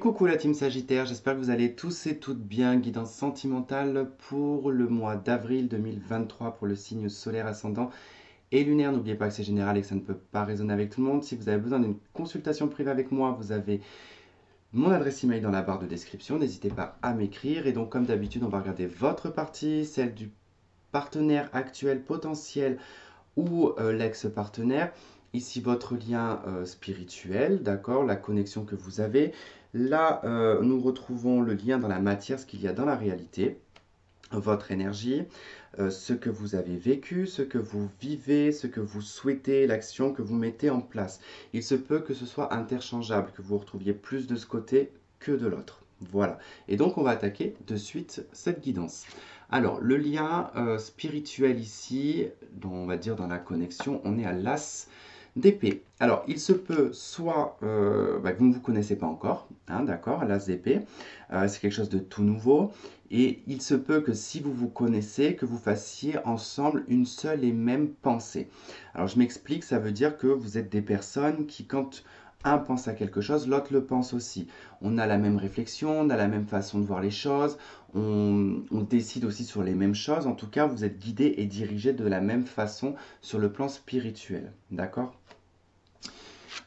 coucou la team Sagittaire, j'espère que vous allez tous et toutes bien. Guidance sentimentale pour le mois d'avril 2023 pour le signe solaire ascendant et lunaire. N'oubliez pas que c'est général et que ça ne peut pas résonner avec tout le monde. Si vous avez besoin d'une consultation privée avec moi, vous avez mon adresse email dans la barre de description. N'hésitez pas à m'écrire. Et donc comme d'habitude, on va regarder votre partie, celle du partenaire actuel potentiel ou l'ex-partenaire. Ici, votre lien spirituel, d'accord, la connexion que vous avez. Là, nous retrouvons le lien dans la matière, ce qu'il y a dans la réalité, votre énergie, ce que vous avez vécu, ce que vous vivez, ce que vous souhaitez, l'action que vous mettez en place. Il se peut que ce soit interchangeable, que vous retrouviez plus de ce côté que de l'autre. Voilà. Et donc, on va attaquer de suite cette guidance. Alors, le lien spirituel ici, on va dire dans la connexion, on est à l'as d'épée. Alors, il se peut soit que vous ne vous connaissez pas encore, hein, d'accord, l'as d'épée, c'est quelque chose de tout nouveau, et il se peut que si vous vous connaissez, que vous fassiez ensemble une seule et même pensée. Alors, je m'explique, ça veut dire que vous êtes des personnes qui, quand un pense à quelque chose, l'autre le pense aussi. On a la même réflexion, on a la même façon de voir les choses, on décide aussi sur les mêmes choses. En tout cas, vous êtes guidé et dirigé de la même façon sur le plan spirituel. D'accord ?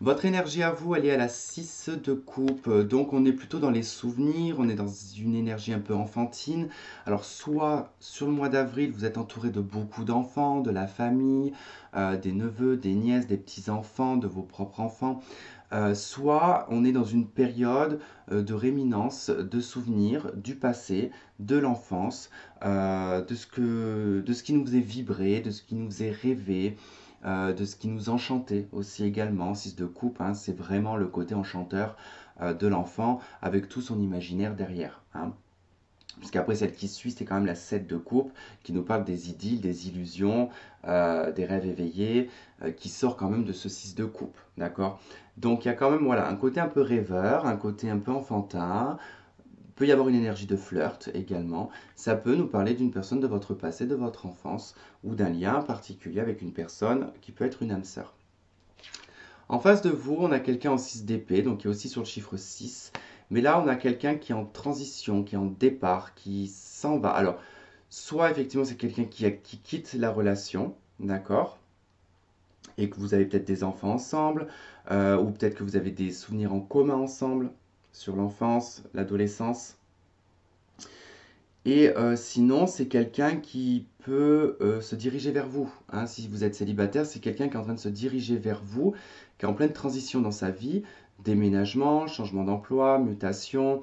Votre énergie à vous, elle est à la 6 de coupe, donc on est plutôt dans les souvenirs, on est dans une énergie un peu enfantine. Alors soit sur le mois d'avril, vous êtes entouré de beaucoup d'enfants, de la famille, des neveux, des nièces, des petits-enfants, de vos propres enfants. Soit on est dans une période de réminence, de souvenirs du passé, de l'enfance, de ce qui nous faisait vibrer, de ce qui nous faisait rêver, de ce qui nous enchantait aussi également. 6 de coupe, hein, c'est vraiment le côté enchanteur de l'enfant avec tout son imaginaire derrière. Hein. Puisqu'après, celle qui suit, c'est quand même la 7 de coupe, qui nous parle des idylles, des illusions, des rêves éveillés, qui sort quand même de ce 6 de coupe, d'accord? Donc il y a quand même voilà, un côté un peu rêveur, un côté un peu enfantin, il peut y avoir une énergie de flirt également. Ça peut nous parler d'une personne de votre passé, de votre enfance, ou d'un lien particulier avec une personne qui peut être une âme sœur. En face de vous, on a quelqu'un en 6 d'épée, donc qui est aussi sur le chiffre 6. Mais là, on a quelqu'un qui est en transition, qui est en départ, qui s'en va. Alors, soit effectivement, c'est quelqu'un qui quitte la relation, d'accord? Et que vous avez peut-être des enfants ensemble, ou peut-être que vous avez des souvenirs en commun ensemble sur l'enfance, l'adolescence. Et sinon, c'est quelqu'un qui peut se diriger vers vous. Hein. Si vous êtes célibataire, c'est quelqu'un qui est en train de se diriger vers vous, qui est en pleine transition dans sa vie, déménagement, changement d'emploi, mutation,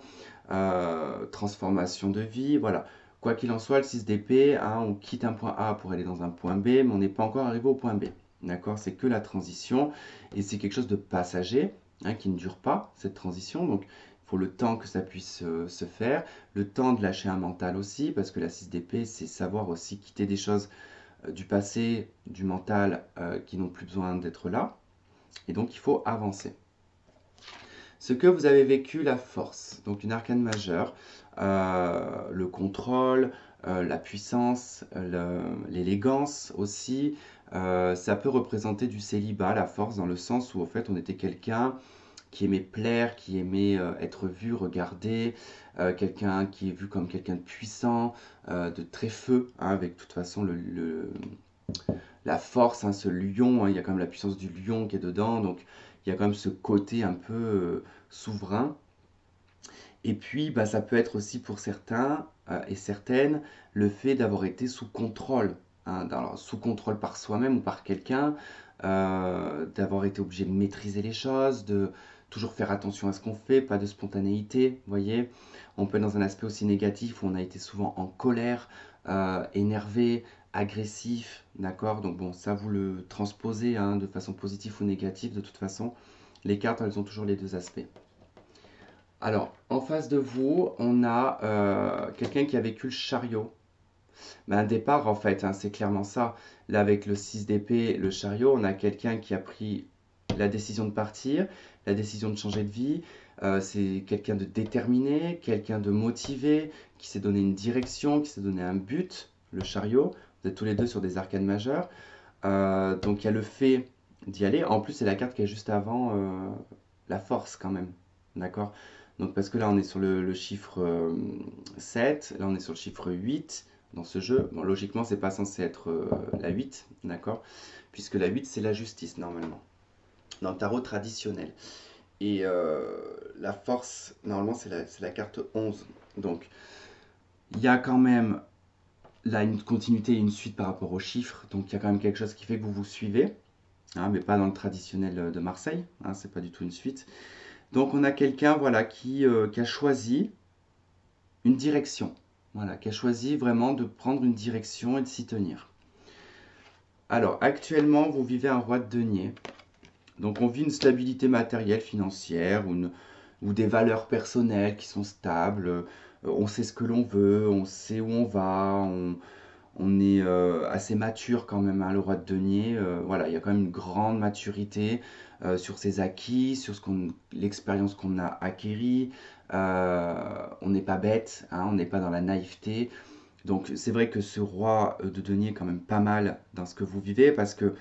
transformation de vie, voilà. Quoi qu'il en soit, le 6 d'épée, hein, on quitte un point A pour aller dans un point B, mais on n'est pas encore arrivé au point B. D'accord? C'est que la transition, et c'est quelque chose de passager, hein, qui ne dure pas, cette transition. Donc, il faut le temps que ça puisse se faire, le temps de lâcher un mental aussi, parce que la 6 d'épée, c'est savoir aussi quitter des choses du passé, du mental, qui n'ont plus besoin d'être là. Et donc, il faut avancer. Ce que vous avez vécu, la force, donc une arcane majeure, le contrôle, la puissance, l'élégance aussi, ça peut représenter du célibat, la force, dans le sens où, en fait, on était quelqu'un qui aimait plaire, qui aimait être vu, regardé, quelqu'un qui est vu comme quelqu'un de puissant, de très feu, hein, avec de toute façon la force, hein, ce lion, hein, il y a quand même la puissance du lion qui est dedans, donc il y a quand même ce côté un peu souverain. Et puis, bah, ça peut être aussi pour certains et certaines le fait d'avoir été sous contrôle, hein, alors, sous contrôle par soi-même ou par quelqu'un, d'avoir été obligé de maîtriser les choses, de toujours faire attention à ce qu'on fait, pas de spontanéité, vous voyez. On peut être dans un aspect aussi négatif où on a été souvent en colère, énervé, agressif, d'accord? Donc bon, ça vous le transposez, hein, de façon positive ou négative, de toute façon. Les cartes, elles ont toujours les deux aspects. Alors, en face de vous, on a quelqu'un qui a vécu le chariot. Ben, un départ, en fait, hein, c'est clairement ça. Là, avec le 6 d'épée, le chariot, on a quelqu'un qui a pris la décision de partir, la décision de changer de vie. C'est quelqu'un de déterminé, quelqu'un de motivé, qui s'est donné une direction, qui s'est donné un but, le chariot. Vous êtes tous les deux sur des arcanes majeures. Donc, il y a le fait d'y aller. En plus, c'est la carte qui est juste avant la force, quand même. D'accord? Donc parce que là on est sur le chiffre 7, là on est sur le chiffre 8 dans ce jeu. Bon, logiquement c'est pas censé être la 8, d'accord? Puisque la 8 c'est la justice normalement, dans le tarot traditionnel. Et la force, normalement c'est la carte 11. Donc il y a quand même là une continuité et une suite par rapport aux chiffres. Donc il y a quand même quelque chose qui fait que vous vous suivez, hein, mais pas dans le traditionnel de Marseille, hein, c'est pas du tout une suite. Donc on a quelqu'un voilà, qui a choisi une direction, voilà, qui a choisi vraiment de prendre une direction et de s'y tenir. Alors actuellement vous vivez un roi de denier, donc on vit une stabilité matérielle, financière, ou des valeurs personnelles qui sont stables, on sait ce que l'on veut, on sait où on va, on est assez mature quand même, hein, le roi de denier. Voilà, il y a quand même une grande maturité sur ses acquis, sur l'expérience qu'on a acquérie. On n'est pas bête, hein, on n'est pas dans la naïveté. Donc c'est vrai que ce roi de denier est quand même pas mal dans ce que vous vivez parce que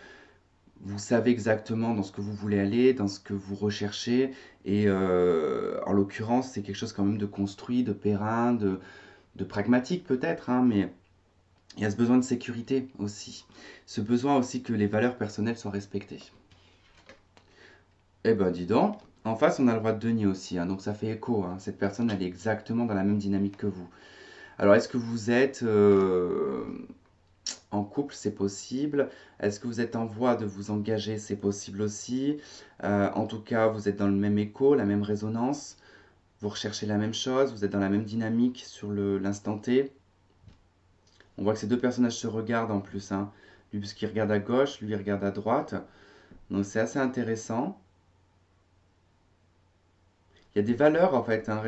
vous savez exactement dans ce que vous voulez aller, dans ce que vous recherchez. Et en l'occurrence, c'est quelque chose quand même de construit, de périn, de pragmatique peut-être, hein, mais il y a ce besoin de sécurité aussi. Ce besoin aussi que les valeurs personnelles soient respectées. Eh ben dis donc, en face on a le roi de denier aussi, hein, donc ça fait écho, hein. Cette personne elle est exactement dans la même dynamique que vous. Alors est-ce que vous êtes en couple? C'est possible. Est-ce que vous êtes en voie de vous engager? C'est possible aussi. En tout cas vous êtes dans le même écho, la même résonance. Vous recherchez la même chose, vous êtes dans la même dynamique sur l'instant T. On voit que ces deux personnages se regardent en plus, hein. Lui, parce qu'il regarde à gauche, lui, il regarde à droite. Donc, c'est assez intéressant. Il y a des valeurs, en fait, hein,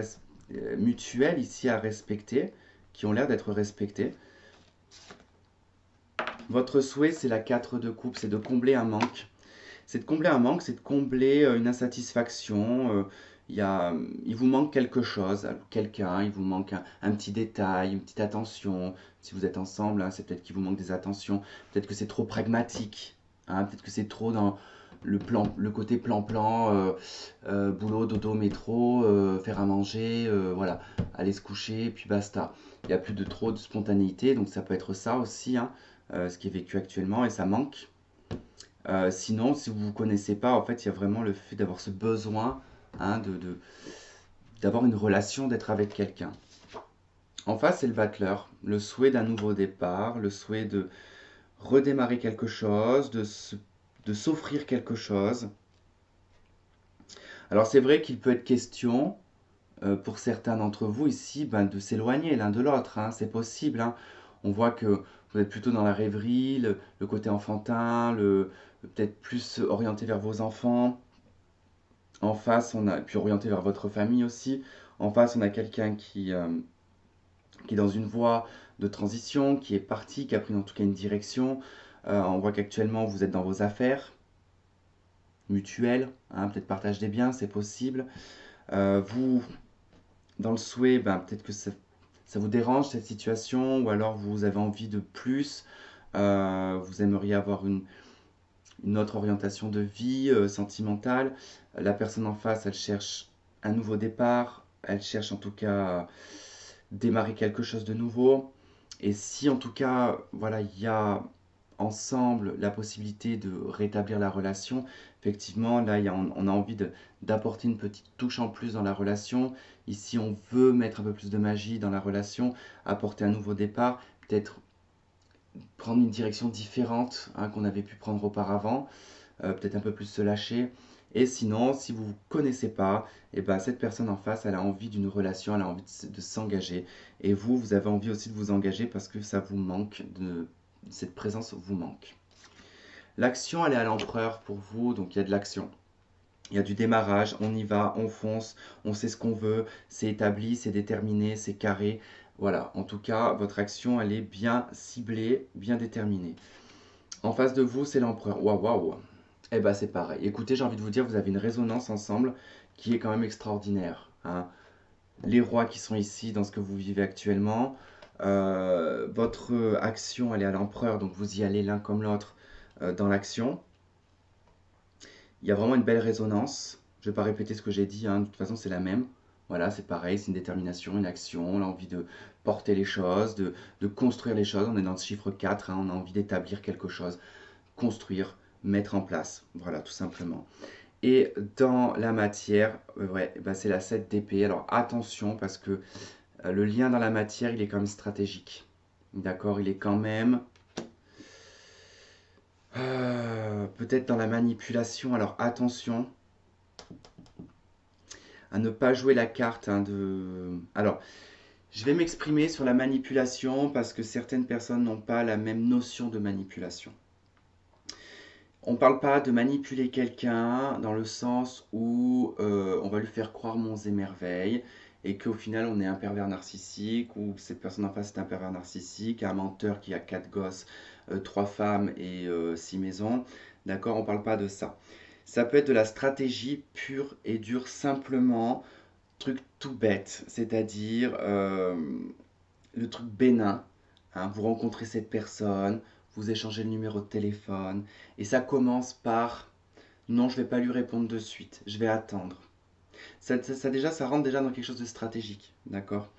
mutuelles ici à respecter, qui ont l'air d'être respectées. Votre souhait, c'est la 4 de coupe, c'est de combler un manque. C'est de combler un manque, c'est de combler une insatisfaction. Il vous manque quelque chose, quelqu'un, il vous manque un petit détail, une petite attention. Si vous êtes ensemble, hein, c'est peut-être qu'il vous manque des attentions. Peut-être que c'est trop pragmatique, hein, peut-être que c'est trop dans le côté plan-plan, boulot, dodo, métro, faire à manger, voilà, aller se coucher, puis basta. Il n'y a plus de trop de spontanéité, donc ça peut être ça aussi, hein, ce qui est vécu actuellement, et ça manque. Sinon, si vous ne vous connaissez pas, en fait, il y a vraiment le fait d'avoir ce besoin, hein, d'avoir une relation, d'être avec quelqu'un. En face, c'est le battleur, le souhait d'un nouveau départ, le souhait de redémarrer quelque chose, de s'offrir quelque chose. Alors c'est vrai qu'il peut être question, pour certains d'entre vous ici, ben, de s'éloigner l'un de l'autre, hein, c'est possible, hein. On voit que vous êtes plutôt dans la rêverie, le côté enfantin, peut-être plus orienté vers vos enfants. En face, puis orienté vers votre famille aussi. En face, on a quelqu'un qui est dans une voie de transition, qui est parti, qui a pris en tout cas une direction. On voit qu'actuellement, vous êtes dans vos affaires mutuelles, hein, peut-être partage des biens, c'est possible. Vous, dans le souhait, ben, peut-être que ça vous dérange cette situation, ou alors vous avez envie de plus, vous aimeriez avoir une autre orientation de vie sentimentale. La personne en face, elle cherche un nouveau départ, elle cherche en tout cas à démarrer quelque chose de nouveau. Et si en tout cas, voilà, il y a ensemble la possibilité de rétablir la relation, effectivement, là, on a envie d'apporter une petite touche en plus dans la relation. Ici, on veut mettre un peu plus de magie dans la relation, apporter un nouveau départ, peut-être prendre une direction différente, hein, qu'on avait pu prendre auparavant, peut-être un peu plus se lâcher. Et sinon, si vous ne vous connaissez pas, et ben, cette personne en face, elle a envie d'une relation, elle a envie de s'engager. Et vous, vous avez envie aussi de vous engager parce que ça vous manque, cette présence vous manque. L'action, elle est à l'empereur pour vous, donc il y a de l'action. Il y a du démarrage, on y va, on fonce, on sait ce qu'on veut, c'est établi, c'est déterminé, c'est carré. Voilà, en tout cas, votre action, elle est bien ciblée, bien déterminée. En face de vous, c'est l'empereur. Waouh, waouh. Eh ben, c'est pareil. Écoutez, j'ai envie de vous dire, vous avez une résonance ensemble qui est quand même extraordinaire, hein. Les rois qui sont ici dans ce que vous vivez actuellement, votre action, elle est à l'empereur, donc vous y allez l'un comme l'autre dans l'action. Il y a vraiment une belle résonance. Je ne vais pas répéter ce que j'ai dit, hein, de toute façon, c'est la même. Voilà, c'est pareil, c'est une détermination, une action, l'envie de porter les choses, de construire les choses. On est dans le chiffre 4, hein, on a envie d'établir quelque chose, construire, mettre en place. Voilà, tout simplement. Et dans la matière, ouais, bah c'est la 7 d'épée. Alors attention, parce que le lien dans la matière, il est quand même stratégique. D'accord, il est quand même peut-être dans la manipulation. Alors attention à ne pas jouer la carte hein, de... Alors, je vais m'exprimer sur la manipulation parce que certaines personnes n'ont pas la même notion de manipulation. On ne parle pas de manipuler quelqu'un dans le sens où on va lui faire croire monts et merveilles et qu'au final on est un pervers narcissique ou cette personne en face est un pervers narcissique, un menteur qui a 4 gosses, 3 femmes et 6 maisons. D'accord, on ne parle pas de ça. Ça peut être de la stratégie pure et dure, simplement, truc tout bête, c'est-à-dire le truc bénin. Hein, vous rencontrez cette personne, vous échangez le numéro de téléphone, et ça commence par non, je ne vais pas lui répondre de suite, je vais attendre. Ça rentre déjà dans quelque chose de stratégique, d'accord.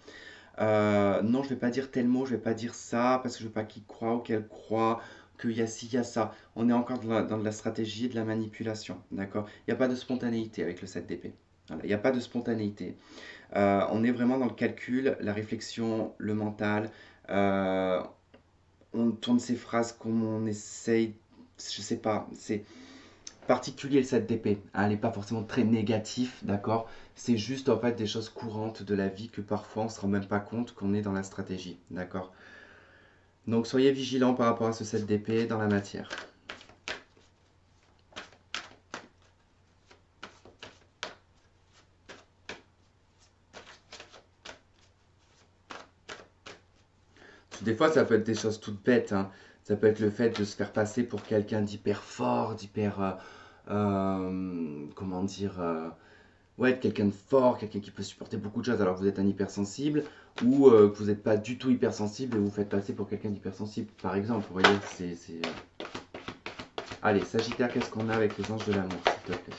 Non, je ne vais pas dire tel mot, je ne vais pas dire ça, parce que je ne veux pas qu'il croie ou qu'elle croie qu'il y a ci, il y a ça. On est encore dans de la stratégie et de la manipulation, d'accord. Il n'y a pas de spontanéité avec le 7 d'épée. Voilà, il n'y a pas de spontanéité. On est vraiment dans le calcul, la réflexion, le mental. Euh, on tourne ces phrases comme on essaye, je sais pas, c'est particulier le 7 d'épée. Hein, elle n'est pas forcément très négatif, d'accord. C'est juste en fait des choses courantes de la vie que parfois on ne se rend même pas compte qu'on est dans la stratégie, d'accord. Donc soyez vigilants par rapport à ce 7 d'épée dans la matière. Des fois, ça peut être des choses toutes bêtes. Hein. Ça peut être le fait de se faire passer pour quelqu'un d'hyper fort, d'hyper... comment dire ouais, quelqu'un de fort, quelqu'un qui peut supporter beaucoup de choses alors que vous êtes un hypersensible, ou que vous n'êtes pas du tout hypersensible et vous vous faites passer pour quelqu'un d'hypersensible, par exemple. Vous voyez, Allez, Sagittaire, qu'est-ce qu'on a avec les anges de l'amour, s'il te plaît?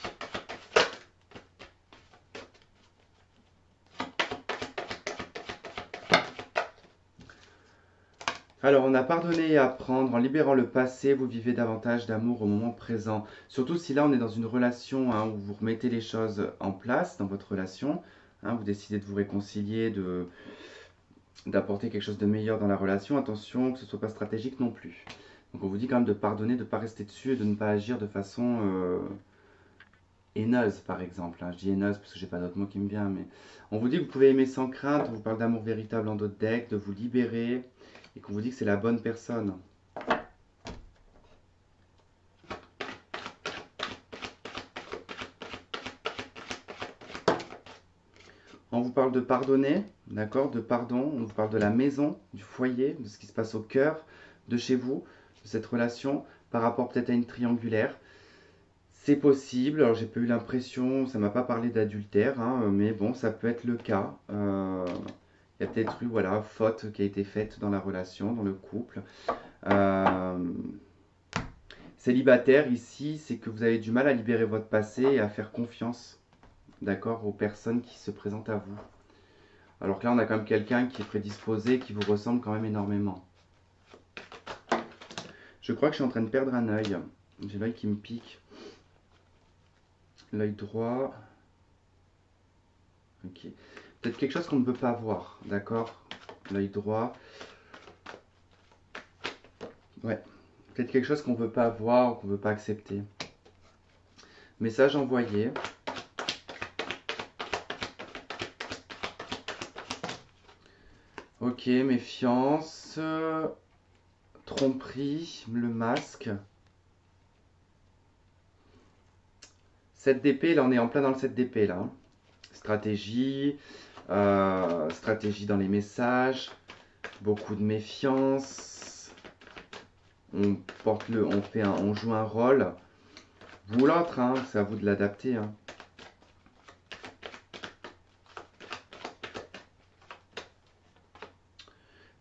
Alors, on a pardonné et apprendre. En libérant le passé, vous vivez davantage d'amour au moment présent. Surtout si là, on est dans une relation hein, où vous remettez les choses en place dans votre relation. Hein, vous décidez de vous réconcilier, d'apporter quelque chose de meilleur dans la relation. Attention que ce ne soit pas stratégique non plus. Donc, on vous dit quand même de pardonner, de ne pas rester dessus et de ne pas agir de façon haineuse, par exemple. Hein. Je dis haineuse parce que j'ai pas d'autre mot qui me vient. Mais on vous dit que vous pouvez aimer sans crainte. On vous parle d'amour véritable en d'autres decks, de vous libérer et qu'on vous dit que c'est la bonne personne. On vous parle de pardonner, d'accord, de pardon. On vous parle de la maison, du foyer, de ce qui se passe au cœur de chez vous, de cette relation, par rapport peut-être à une triangulaire. C'est possible, alors j'ai pas eu l'impression, ça m'a pas parlé d'adultère, hein, mais bon, ça peut être le cas. Il y a peut-être eu, voilà, faute qui a été faite dans la relation, dans le couple. Euh, Célibataire ici, c'est que vous avez du mal à libérer votre passé et à faire confiance, d'accord, aux personnes qui se présentent à vous. Alors que là, on a quand même quelqu'un qui est prédisposé, qui vous ressemble quand même énormément. Je crois que je suis en train de perdre un œil. J'ai l'œil qui me pique. L'œil droit. Ok. Peut-être quelque chose qu'on ne peut pas voir, d'accord? L'œil droit. Ouais. Peut-être quelque chose qu'on ne veut pas voir ou qu'on ne veut pas accepter. Message envoyé. Ok, méfiance. Tromperie, le masque. 7 d'épée, là on est en plein dans le 7 d'épée là. Hein. Stratégie, stratégie dans les messages, beaucoup de méfiance. On joue un rôle. Vous ou l'autre, hein, c'est à vous de l'adapter. Hein.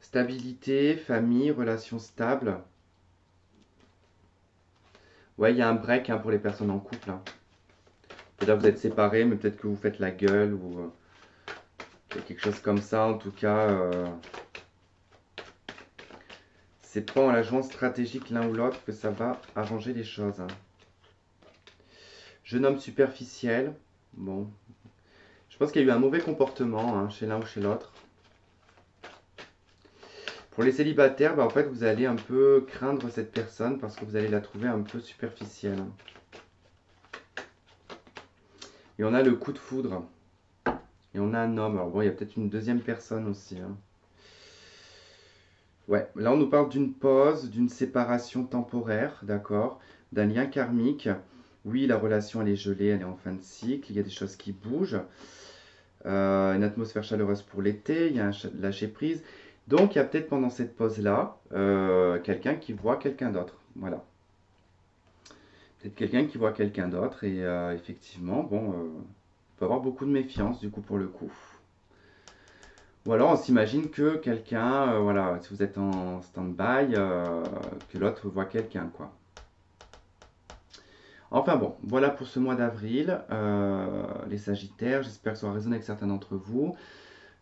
Stabilité, famille, relation stable. Ouais, il y a un break hein, pour les personnes en couple. Hein. Peut-être que vous êtes séparés, mais peut-être que vous faites la gueule ou C'est quelque chose comme ça, en tout cas. C'est pas en la jouant stratégique l'un ou l'autre que ça va arranger les choses. Jeune homme superficiel. Bon. Je pense qu'il y a eu un mauvais comportement hein, chez l'un ou chez l'autre. Pour les célibataires, bah, en fait, vous allez un peu craindre cette personne parce que vous allez la trouver un peu superficielle. Et on a le coup de foudre. Et on a un homme. Alors bon, il y a peut-être une deuxième personne aussi. Hein. Ouais, là on nous parle d'une pause, d'une séparation temporaire, d'accord, d'un lien karmique. Oui, la relation elle est gelée, elle est en fin de cycle, il y a des choses qui bougent. Une atmosphère chaleureuse pour l'été, il y a un lâcher prise. Donc il y a peut-être pendant cette pause-là quelqu'un qui voit quelqu'un d'autre. Voilà. Peut-être quelqu'un qui voit quelqu'un d'autre et effectivement, bon, il peut avoir beaucoup de méfiance du coup pour le coup. Ou alors on s'imagine que quelqu'un, voilà, si vous êtes en stand-by, que l'autre voit quelqu'un, quoi. Enfin bon, voilà pour ce mois d'avril, les Sagittaires, j'espère que ça aura résonné avec certains d'entre vous.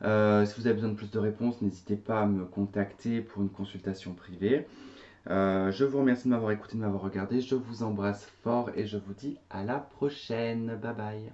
Si vous avez besoin de plus de réponses, n'hésitez pas à me contacter pour une consultation privée. Je vous remercie de m'avoir écouté, de m'avoir regardé, je vous embrasse fort et je vous dis à la prochaine, bye bye.